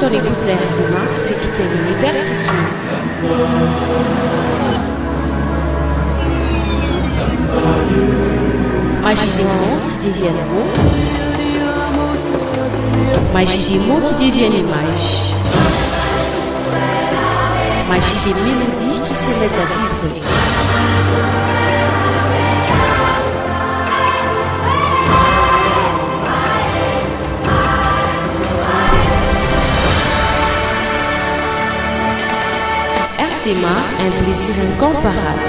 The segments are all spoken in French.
on écoute les RFMA, c'est tout un univers qui s'ouvre. Magie des mots qui deviennent mots. Magie des mots qui deviennent images. Magie des mélodies qui se mettent à vibrer. RTMA, un plaisir incomparable.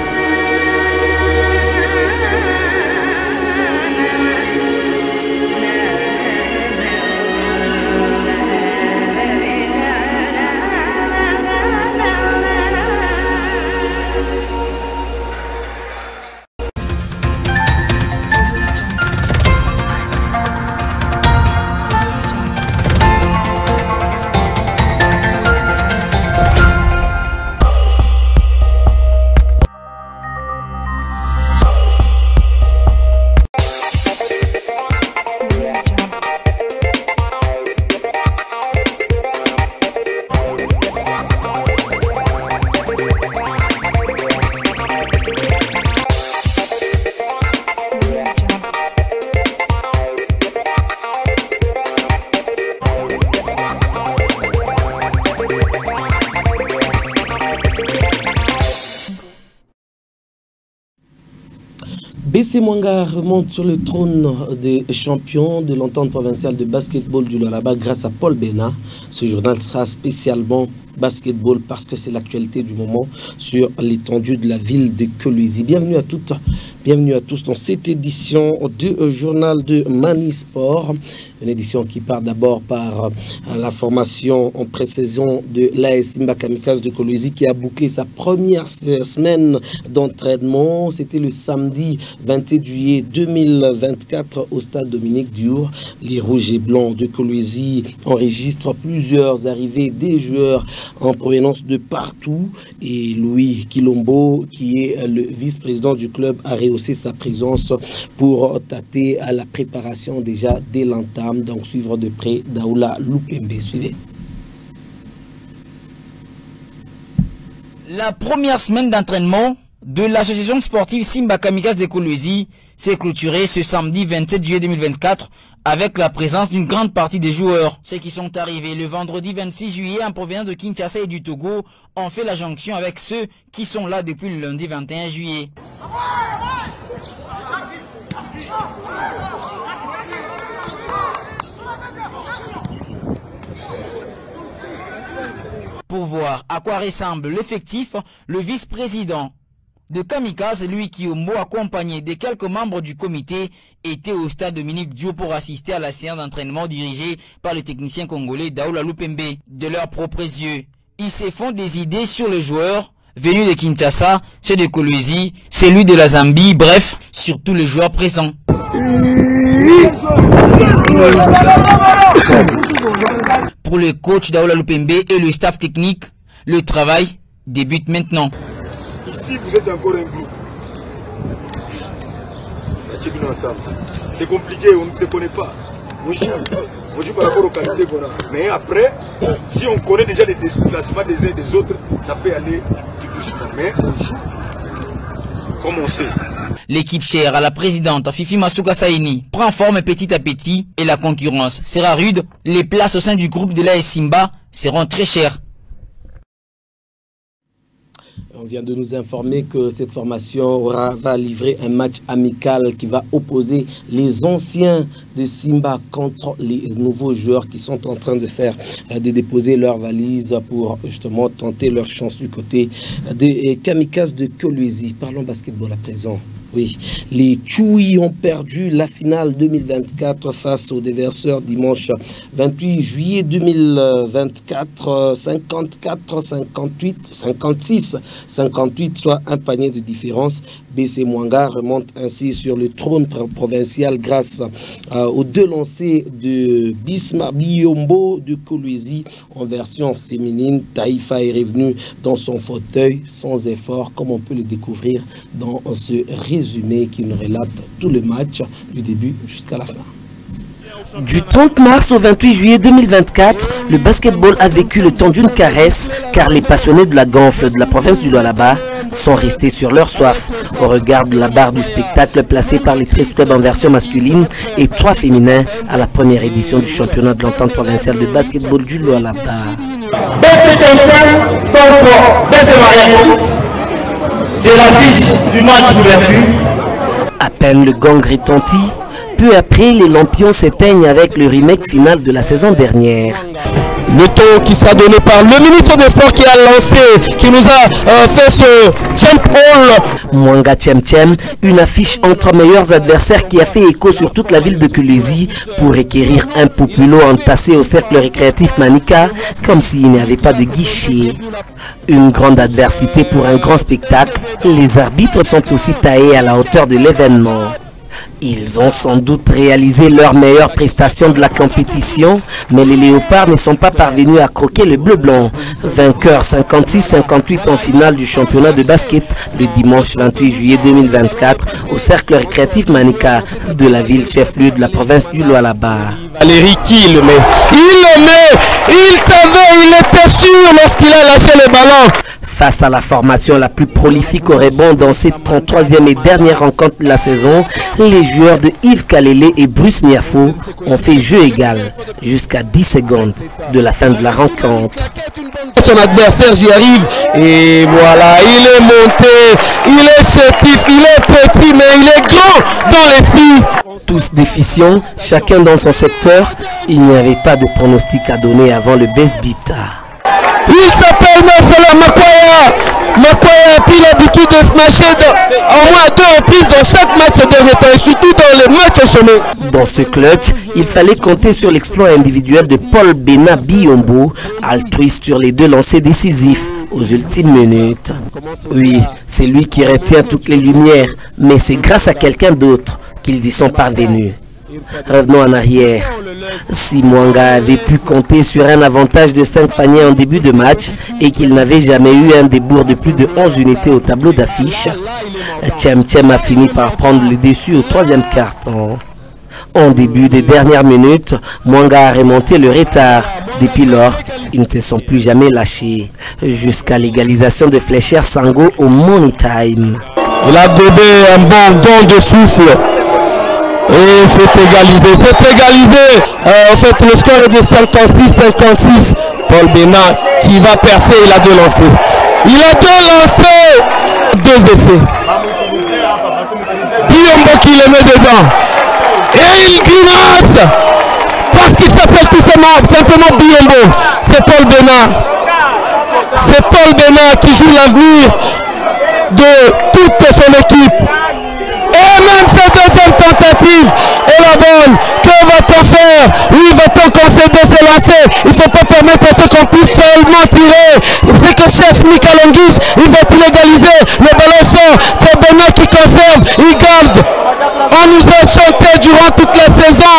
BC Mwanga remonte sur le trône des champions de l'entente provinciale de basketball du Lualaba grâce à Paul Bena. Ce journal sera spécialement basketball parce que c'est l'actualité du moment sur l'étendue de la ville de Kolwezi. Bienvenue à toutes, bienvenue à tous dans cette édition du journal de Manisport. Une édition qui part d'abord par la formation en pré-saison de l'AS Simba Kamikaze de Kolwezi qui a bouclé sa première semaine d'entraînement. C'était le samedi 27 juillet 2024 au stade Dominique Diour. Les Rouges et Blancs de Kolwezi enregistrent plusieurs arrivées des joueurs en provenance de partout. Et Louis Kilombo, qui est le vice-président du club, a rehaussé sa présence pour tâter à la préparation déjà dès l'entame. Donc suivre de près Daoula Lupembe. Suivez. La première semaine d'entraînement de l'association sportive Simba Kamikaze de Kolwezi s'est clôturée ce samedi 27 juillet 2024 avec la présence d'une grande partie des joueurs. Ceux qui sont arrivés le vendredi 26 juillet en provenance de Kinshasa et du Togo ont fait la jonction avec ceux qui sont là depuis le lundi 21 juillet. Pour voir à quoi ressemble l'effectif, le vice-président de Kamikaze, Louis Kilombo, accompagné de quelques membres du comité, était au stade Dominique Diour pour assister à la séance d'entraînement dirigée par le technicien congolais Daoula Lupembe. De leurs propres yeux, ils se font des idées sur les joueurs venus de Kinshasa, ceux de Kolwezi, celui de la Zambie, bref, sur tous les joueurs présents. Pour le coach Daoula Lupembe et le staff technique, le travail débute maintenant. Ici, vous êtes encore un groupe. C'est compliqué, on ne se connaît pas. On joue par rapport aux qualités qu'on a. Mais après, si on connaît déjà les déplacements des uns et des autres, ça peut aller plus doucement. Mais on joue comme on sait. L'équipe chère à la présidente Fifi Masuka Saini prend forme petit à petit et la concurrence sera rude. Les places au sein du groupe de l'AS Simba seront très chères. On vient de nous informer que cette formation va livrer un match amical qui va opposer les anciens de Simba contre les nouveaux joueurs qui sont en train de déposer leurs valises pour justement tenter leur chance du côté des Kamikazes de Kolwezi. Parlons basketball à présent. Oui, les Tchoui ont perdu la finale 2024 face aux déverseurs dimanche 28 juillet 2024, 54, 58, 56, 58, soit un panier de différence. BC Mwanga remonte ainsi sur le trône provincial grâce aux deux lancers de Bisma Biombo de Kolwezi en version féminine. Taïfa est revenu dans son fauteuil sans effort, comme on peut le découvrir dans ce résumé qui nous relate tout le match du début jusqu'à la fin. Du 30 mars au 28 juillet 2024, le basketball a vécu le temps d'une caresse car les passionnés de la gonfle de la province du Lualaba sont restés sur leur soif au regard de la barre du spectacle placée par les 13 clubs en version masculine et 3 féminins à la première édition du championnat de l'entente provinciale de basketball du Lualaba. C'est l'affiche du match d'ouverture. À peine le gong retentit, peu après, les lampions s'éteignent avec le remake final de la saison dernière. Le ton qui sera donné par le ministre des Sports qui a lancé, qui nous a fait ce Champ Hall. Mwanga Tchem Tchem, une affiche entre meilleurs adversaires qui a fait écho sur toute la ville de Kulezi pour requérir un populo entassé au cercle récréatif Manika, comme s'il n'y avait pas de guichet. Une grande adversité pour un grand spectacle, les arbitres sont aussi taillés à la hauteur de l'événement. Ils ont sans doute réalisé leur meilleure prestation de la compétition, mais les léopards ne sont pas parvenus à croquer le bleu-blanc. Vainqueur 56-58 en finale du championnat de basket le dimanche 28 juillet 2024 au cercle récréatif Manika de la ville chef-lieu de la province du Lualaba. Valérie qui le met? Il savait, il était sûr lorsqu'il a lâché le ballon. Face à la formation la plus prolifique au rebond dans cette 33e et dernière rencontre de la saison, les joueurs de Yves Kalele et Bruce Niafo ont fait jeu égal jusqu'à 10 secondes de la fin de la rencontre. Son adversaire, j'y arrive, et voilà, il est monté, il est chétif, il est petit, mais il est grand dans l'esprit. Tous déficients, chacun dans son secteur, il n'y avait pas de pronostic à donner avant le Besbita. Il s'appelle Marcela Makwaya. Makwaya a pris l'habitude de smasher au moins 2 reprises dans chaque match ces derniers temps, et surtout dans les matchs au sommet. Dans ce clutch, il fallait compter sur l'exploit individuel de Paul Bena Biombo, altruiste sur les 2 lancers décisifs aux ultimes minutes. Oui, c'est lui qui retient toutes les lumières, mais c'est grâce à quelqu'un d'autre qu'ils y sont parvenus. Revenons en arrière. Si Mwanga avait pu compter sur un avantage de 5 paniers en début de match et qu'il n'avait jamais eu un débours de plus de 11 unités au tableau d'affiche, Tchem Tchem a fini par prendre le dessus au 3e quart-temps. En début des dernières minutes, Mwanga a remonté le retard. Depuis lors, ils ne se sont plus jamais lâchés. Jusqu'à l'égalisation de Fléchère Sango au Money Time. Il a donné un bon don de souffle. Et c'est égalisé, en fait le score est de 56-56. Paul Bena qui va percer, il a 2 lancers. Il a 2 lancers, 2 essais. Biombo qui le met dedans. Et il grimace parce qu'il s'appelle tout simplement Biombo. C'est Paul Bena. C'est Paul Bena qui joue l'avenir de toute son équipe. Et même cette deuxième tentative est la bonne. Que va-t-on faire? Oui, va-t-on concéder ce lancer? Il ne faut pas permettre à ce qu'on puisse seulement tirer. C'est que cherche Mika Longuiche. Il va-t-il égaliser? Le ballon sort. C'est Bena qui conserve. Il garde. On nous a chanté durant toute la saison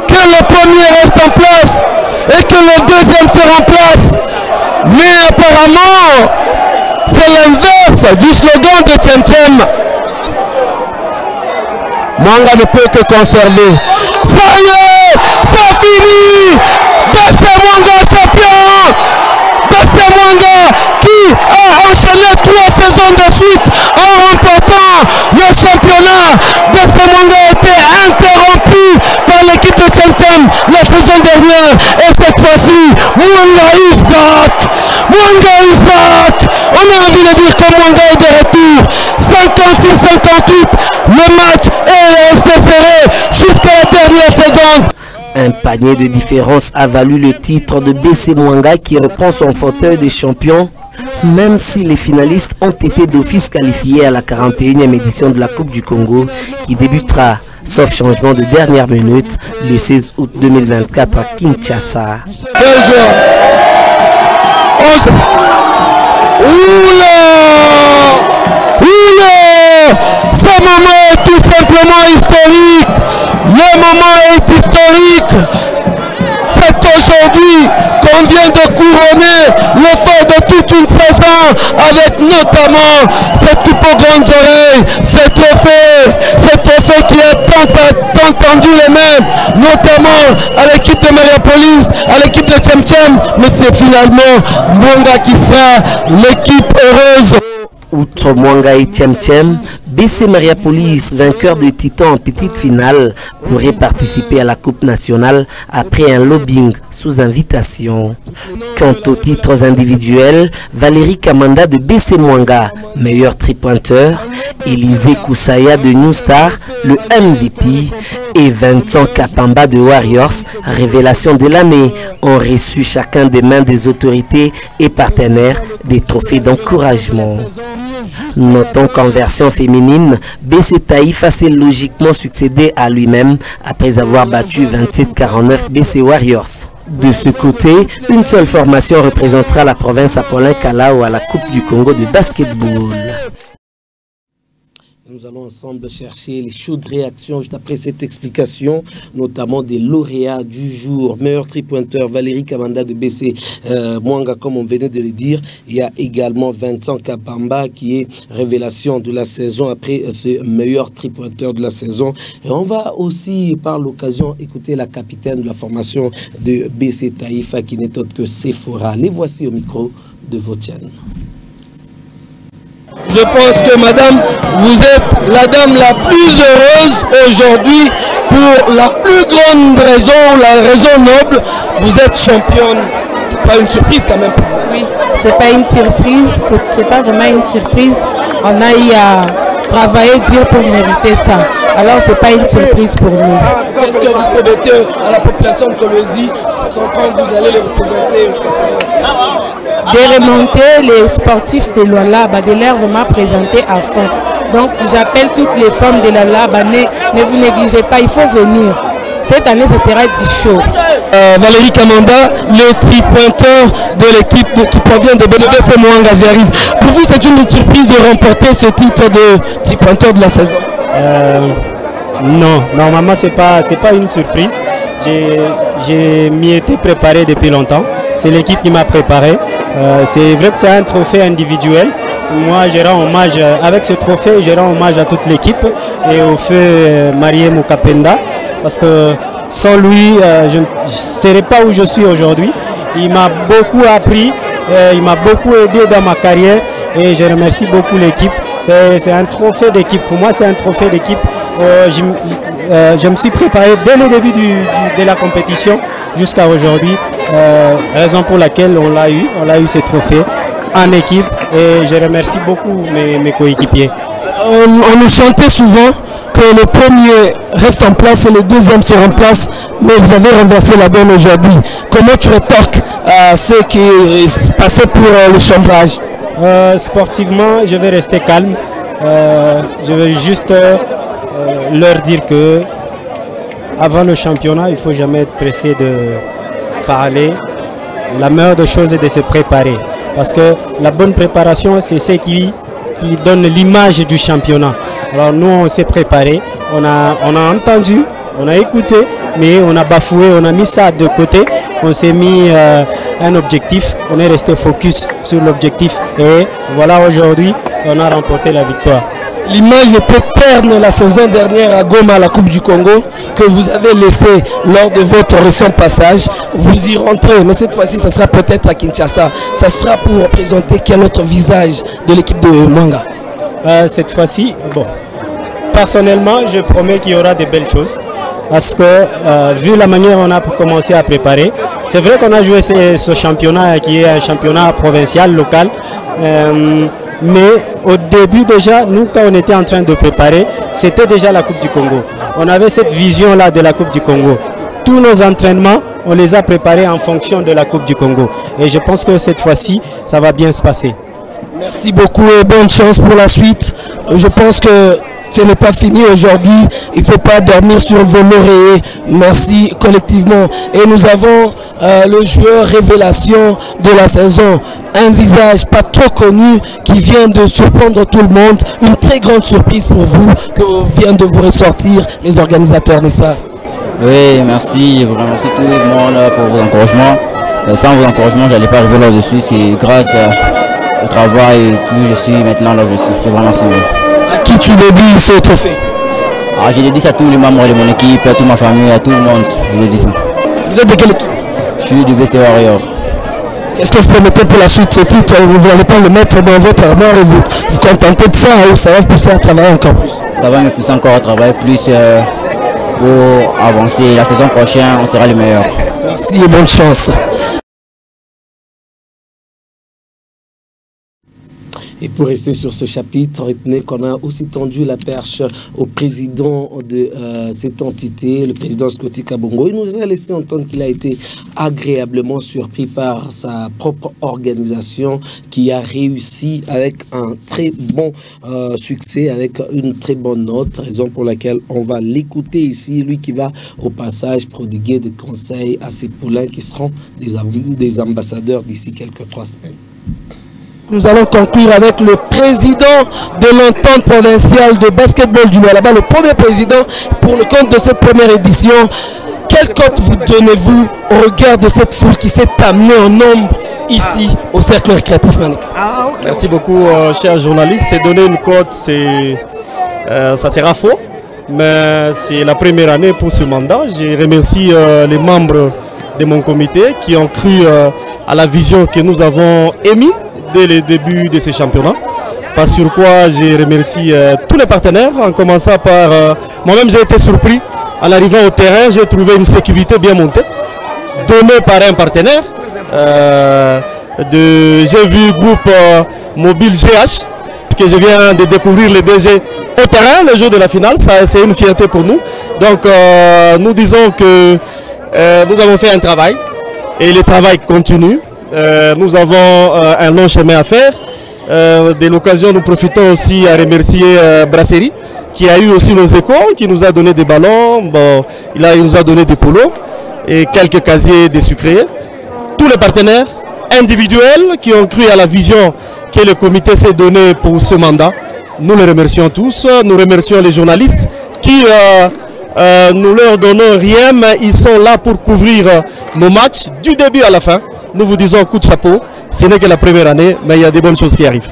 que le premier reste en place et que le deuxième se remplace. Mais apparemment, c'est l'inverse du slogan de Tchem Tchem. Mwanga ne peut que conserver. Ça y est, ça finit. Bassé Mwanga champion. Bassé Mwanga qui a enchaîné 3 saisons de suite en remportant le championnat. Bassé Mwanga a été interrompu par l'équipe de Tchem Tchem la saison dernière. Et cette fois-ci, Mwanga is back. Mwanga is back. On a envie de dire que Mwanga est de retour. 56-58. Le match est resté serré jusqu'à la dernière seconde. Un panier de différence a valu le titre de BC Mwanga qui reprend son fauteuil de champion, même si les finalistes ont été d'office qualifiés à la 41e édition de la Coupe du Congo qui débutera, sauf changement de dernière minute, le 16 août 2024 à Kinshasa. Quel joueur! Ce moment est tout simplement historique. Le moment est historique. C'est aujourd'hui qu'on vient de couronner l'effort de toute une saison avec notamment cette coupe aux grandes oreilles, ce trophée qui a tant tendu les mains, notamment à l'équipe de Mariapolis, à l'équipe de Tchem, mais c'est finalement Mwanga qui sera l'équipe heureuse. Outre Mwanga et Tchem, BC Mariapolis, vainqueur de Titan en petite finale, pourrait participer à la Coupe nationale après un lobbying sous invitation. Quant aux titres individuels, Valérie Kamanda de BC Mwanga, meilleur tripointeur, Élisée Koussaya de New Star, le MVP, et Vincent Kapamba de Warriors, révélation de l'année, ont reçu chacun des mains des autorités et partenaires des trophées d'encouragement. Notons qu'en version féminine, BC Taïf s'est logiquement succédé à lui-même après avoir battu 27-49 BC Warriors. De ce côté, une seule formation représentera la province Apollin-Kalao à la Coupe du Congo de basketball. Nous allons ensemble chercher les chaudes réactions juste après cette explication, notamment des lauréats du jour. Meilleur tripointeur Valérie Kamanda de BC Mwanga, comme on venait de le dire. Il y a également Vincent Kapamba qui est révélation de la saison après ce meilleur tripointeur de la saison. Et on va aussi, par l'occasion, écouter la capitaine de la formation de BC Taïfa qui n'est autre que Sephora. Les voici au micro de Vautienne. Je pense que madame, vous êtes la dame la plus heureuse aujourd'hui pour la plus grande raison, la raison noble. Vous êtes championne. C'est pas une surprise quand même pour vous. Oui, c'est pas une surprise. C'est pas vraiment une surprise. On a eu à travailler dur pour mériter ça. Alors c'est pas une surprise pour nous. Qu'est-ce que vous promettez à la population de Colosie quand vous allez les représenter au championnat national? De remonter les sportifs de Lualaba, de leur vraiment présenter à fond. Donc j'appelle toutes les femmes de Lualaba, ne vous négligez pas, il faut venir. Cette année, ça sera du show. Valérie Kamanda, le tripointeur de l'équipe qui provient de BC Mwanga, j'y arrive. Pour vous, c'est une surprise de remporter ce titre de tripointeur de la saison? Non, normalement, c'est pas une surprise. J'ai m'y été préparé depuis longtemps. C'est l'équipe qui m'a préparé. C'est vrai que c'est un trophée individuel. Moi, je rends hommage, avec ce trophée, je rends hommage à toute l'équipe et au feu Marie Moukapenda. Parce que sans lui, je ne serais pas où je suis aujourd'hui. Il m'a beaucoup appris, il m'a beaucoup aidé dans ma carrière et je remercie beaucoup l'équipe. C'est un trophée d'équipe. Pour moi, c'est un trophée d'équipe. Je me suis préparé dès le début de la compétition jusqu'à aujourd'hui. Raison pour laquelle on l'a eu ce trophée en équipe et je remercie beaucoup mes coéquipiers. On nous chantait souvent que le premier reste en place et le deuxième se remplace, mais vous avez renversé la donne aujourd'hui. Comment tu rétorques à ce qui est passé pour le chambrage? Sportivement, je vais rester calme. Je vais juste leur dire que avant le championnat, il ne faut jamais être pressé de parler. La meilleure des choses est de se préparer. Parce que la bonne préparation, c'est ce qui donne l'image du championnat. Alors nous, on s'est préparé, on a entendu, on a écouté, mais on a bafoué, on a mis ça de côté. On s'est mis un objectif, on est resté focus sur l'objectif. Et voilà, aujourd'hui, on a remporté la victoire. L'image était terne la saison dernière à Goma, à la Coupe du Congo, que vous avez laissé lors de votre récent passage. Vous y rentrez, mais cette fois-ci, ça sera peut-être à Kinshasa. Ça sera pour présenter quel autre visage de l'équipe de Mwanga? Cette fois-ci, bon, personnellement, je promets qu'il y aura de belles choses. Parce que, vu la manière dont on a commencé à préparer, c'est vrai qu'on a joué ce championnat qui est un championnat provincial, local. Mais au début déjà, nous quand on était en train de préparer, c'était déjà la Coupe du Congo. On avait cette vision-là de la Coupe du Congo. Tous nos entraînements, on les a préparés en fonction de la Coupe du Congo. Et je pense que cette fois-ci, ça va bien se passer. Merci beaucoup et bonne chance pour la suite. Je pense que ce n'est pas fini aujourd'hui. Il ne faut pas dormir sur vos lauriers. Merci collectivement. Et nous avons le joueur révélation de la saison. Un visage pas trop connu qui vient de surprendre tout le monde. Une très grande surprise pour vous que vient de vous ressortir les organisateurs, n'est-ce pas? Oui, merci. Je vous remercie tout le monde pour vos encouragements. Sans vos encouragements, je n'allais pas arriver là où je suis. C'est grâce au travail et tout, je suis maintenant là où je suis. Je vous remercie. À qui tu dédies ce trophée? Je dédie à tous les membres de mon équipe, à toute ma famille, à tout le monde. Je dédie ça. Vous êtes de quelle équipe? Je suis du BC Warrior. Qu'est-ce que vous promettez pour la suite de ce titre? Vous n'allez pas le mettre dans votre armoire et vous contenter de ça ou ça va vous pousser à travailler encore plus? Ça va me pousser encore à travailler plus pour avancer. La saison prochaine, on sera les meilleurs. Merci et bonne chance. Et pour rester sur ce chapitre, retenez qu'on a aussi tendu la perche au président de cette entité, le président Scotty Kabongo. Il nous a laissé entendre qu'il a été agréablement surpris par sa propre organisation qui a réussi avec un très bon succès, avec une très bonne note, raison pour laquelle on va l'écouter ici, lui qui va au passage prodiguer des conseils à ses poulains qui seront des ambassadeurs d'ici quelques 3 semaines. Nous allons conclure avec le président de l'entente provinciale de basketball du Lualaba, le premier président pour le compte de cette première édition. Quelle cote vous donnez-vous au regard de cette foule qui s'est amenée en nombre ici au Cercle Récréatif Manika? Merci beaucoup, chers journalistes. C'est donner une cote, ça sera faux, mais c'est la première année pour ce mandat. Je remercie les membres de mon comité qui ont cru à la vision que nous avons émise dès le début de ces championnats. Par sur quoi je remercie tous les partenaires, en commençant par... moi-même j'ai été surpris en arrivant au terrain, j'ai trouvé une sécurité bien montée, donnée par un partenaire. J'ai vu le groupe mobile GH, que je viens de découvrir le DG au terrain le jour de la finale, c'est une fierté pour nous. Donc nous disons que nous avons fait un travail et le travail continue. Nous avons un long chemin à faire. De l'occasion, nous profitons aussi à remercier Brasserie, qui a eu aussi nos échos, qui nous a donné des ballons, il nous a donné des polos et quelques casiers de sucrés. Tous les partenaires individuels qui ont cru à la vision que le comité s'est donné pour ce mandat. Nous les remercions tous. Nous remercions les journalistes qui... nous leur donnons rien, mais ils sont là pour couvrir nos matchs du début à la fin. Nous vous disons coup de chapeau, ce n'est que la première année, mais il y a des bonnes choses qui arrivent.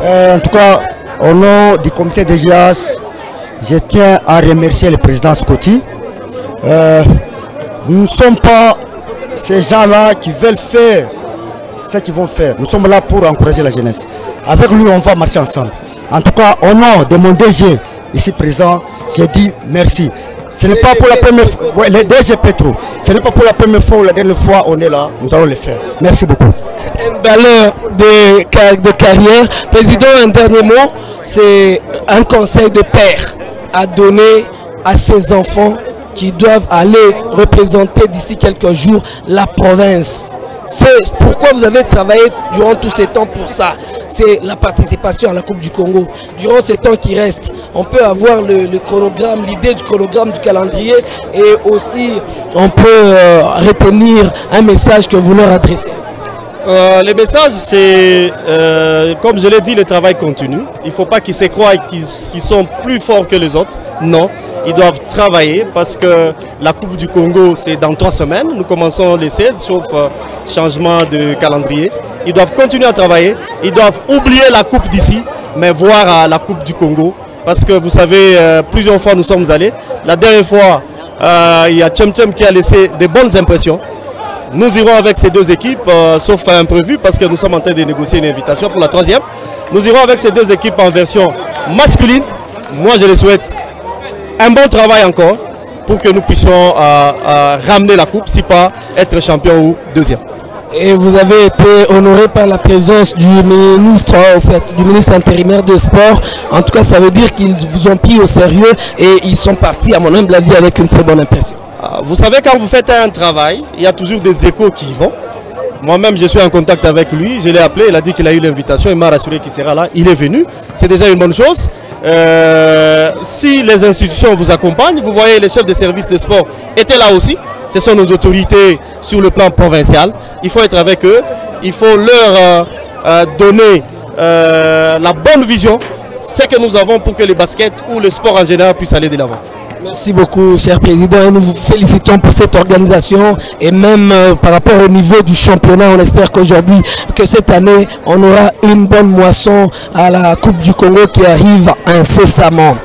En tout cas, au nom du comité de GIAS, je tiens à remercier le président Scotty. Nous ne sommes pas ces gens-là qui veulent faire ce qu'ils vont faire. Nous sommes là pour encourager la jeunesse. Avec lui, on va marcher ensemble. En tout cas, au nom de mon DG, ici présent, j'ai dit merci. Ce n'est pas pour la première fois, le DG Petro, ce n'est pas pour la première fois ou la dernière fois on est là, nous allons le faire. Merci beaucoup. Une valeur de carrière. Président, un dernier mot, c'est un conseil de père à donner à ses enfants qui doivent aller représenter d'ici quelques jours la province. C'est pourquoi vous avez travaillé durant tous ces temps pour ça. C'est la participation à la Coupe du Congo. Durant ces temps qui restent, on peut avoir le chronogramme, l'idée du chronogramme du calendrier et aussi on peut retenir un message que vous leur adressez. Le message, c'est, comme je l'ai dit, le travail continue. Il ne faut pas qu'ils se croient qu'ils sont plus forts que les autres. Non, ils doivent travailler parce que la Coupe du Congo, c'est dans 3 semaines. Nous commençons les 16, sauf changement de calendrier. Ils doivent continuer à travailler. Ils doivent oublier la Coupe d'ici, mais voir la Coupe du Congo. Parce que vous savez, plusieurs fois nous sommes allés. La dernière fois, il y a Tchem Tchem qui a laissé de bonnes impressions. Nous irons avec ces 2 équipes, sauf imprévu, parce que nous sommes en train de négocier une invitation pour la 3e. Nous irons avec ces 2 équipes en version masculine. Moi, je les souhaite un bon travail encore pour que nous puissions ramener la coupe, si pas être champion ou 2e. Et vous avez été honoré par la présence du ministre, du ministre intérimaire des Sports. En tout cas, ça veut dire qu'ils vous ont pris au sérieux et ils sont partis, à mon humble avis, avec une très bonne impression. Vous savez, quand vous faites un travail, il y a toujours des échos qui y vont. Moi-même, je suis en contact avec lui, je l'ai appelé, il a dit qu'il a eu l'invitation, il m'a rassuré qu'il sera là, il est venu. C'est déjà une bonne chose. Si les institutions vous accompagnent, vous voyez les chefs de services de sport étaient là aussi. Ce sont nos autorités sur le plan provincial. Il faut être avec eux, il faut leur donner la bonne vision, ce que nous avons pour que le basket ou le sport en général puisse aller de l'avant. Merci beaucoup, cher président, et nous vous félicitons pour cette organisation et même par rapport au niveau du championnat, on espère qu'aujourd'hui, que cette année, on aura une bonne moisson à la Coupe du Congo qui arrive incessamment.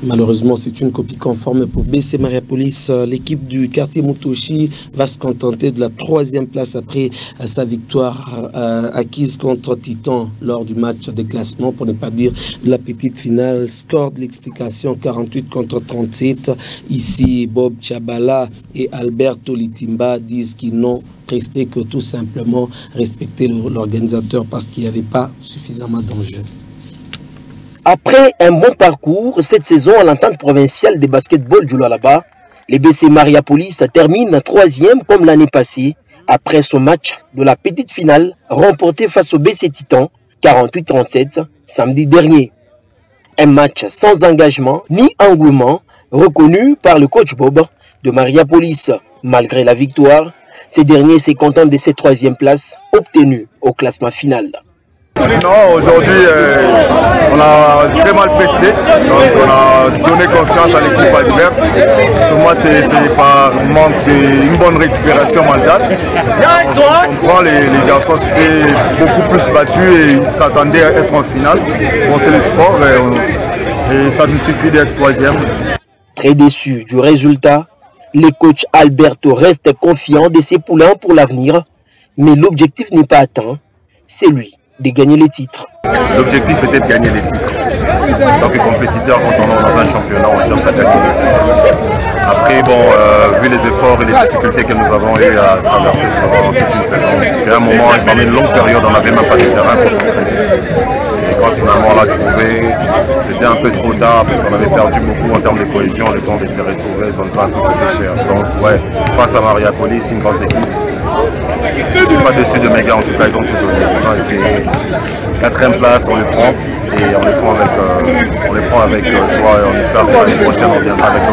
Malheureusement, c'est une copie conforme pour BC Mariapolis. L'équipe du quartier Mutoshi va se contenter de la 3e place après sa victoire acquise contre Titan lors du match de classement, pour ne pas dire de la petite finale. Score de l'explication 48 contre 37. Ici, Bob Tchabala et Alberto Litimba disent qu'ils n'ont resté que tout simplement respecter l'organisateur parce qu'il n'y avait pas suffisamment d'enjeux. Après un bon parcours cette saison à l'entente provinciale de basketball du Lualaba, les BC Mariapolis terminent 3e comme l'année passée après son match de la petite finale remporté face au BC Titan 48-37 samedi dernier. Un match sans engagement ni engouement reconnu par le coach Bob de Mariapolis. Malgré la victoire, ces derniers se contentent de cette 3e place obtenue au classement final. Non, aujourd'hui, on a très mal presté, donc on a donné confiance à l'équipe adverse. Pour moi, c'est par manque d'une bonne récupération mentale. On prend les garçons, c'était beaucoup plus battus et ils s'attendaient à être en finale. Bon, c'est le sport et ça nous suffit d'être 3e. Très déçu du résultat, le coach Alberto reste confiant de ses poulains pour l'avenir, mais l'objectif n'est pas atteint, c'est lui de gagner les titres. L'objectif était de gagner les titres. En tant que compétiteur, quand on est dans un championnat, on cherche à gagner les titres. Après, bon, vu les efforts et les difficultés que nous avons eu à traverser durant toute une saison, parce qu'à un moment, pendant une longue période, on n'avait même pas de terrain pour s'entraîner. Et quand finalement on l'a trouvé, c'était un peu trop tard parce qu'on avait perdu beaucoup en termes de cohésion, le temps de se retrouver, ça nous a un peu coûté cher. Donc ouais, face à Mariapolis, une grande équipe. Je ne suis pas déçu de mes gars, en tout cas ils ont tout donné. Ils ont essayé. 4e place, on les prend et on les prend avec joie et on espère que l'année prochaine on viendra avec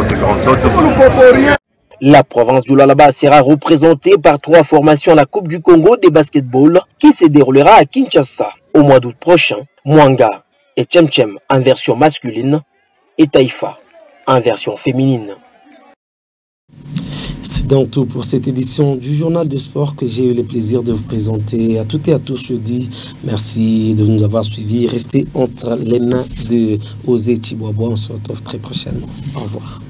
d'autres objectifs. La province du Lualaba sera représentée par 3 formations à la Coupe du Congo de basketball qui se déroulera à Kinshasa au mois d'août prochain. Mwanga et Tchem en version masculine et Taïfa en version féminine. C'est donc tout pour cette édition du Journal de Sport que j'ai eu le plaisir de vous présenter. À toutes et à tous, je dis merci de nous avoir suivis. Restez entre les mains de Osé Chiboabo. On se retrouve très prochainement. Au revoir.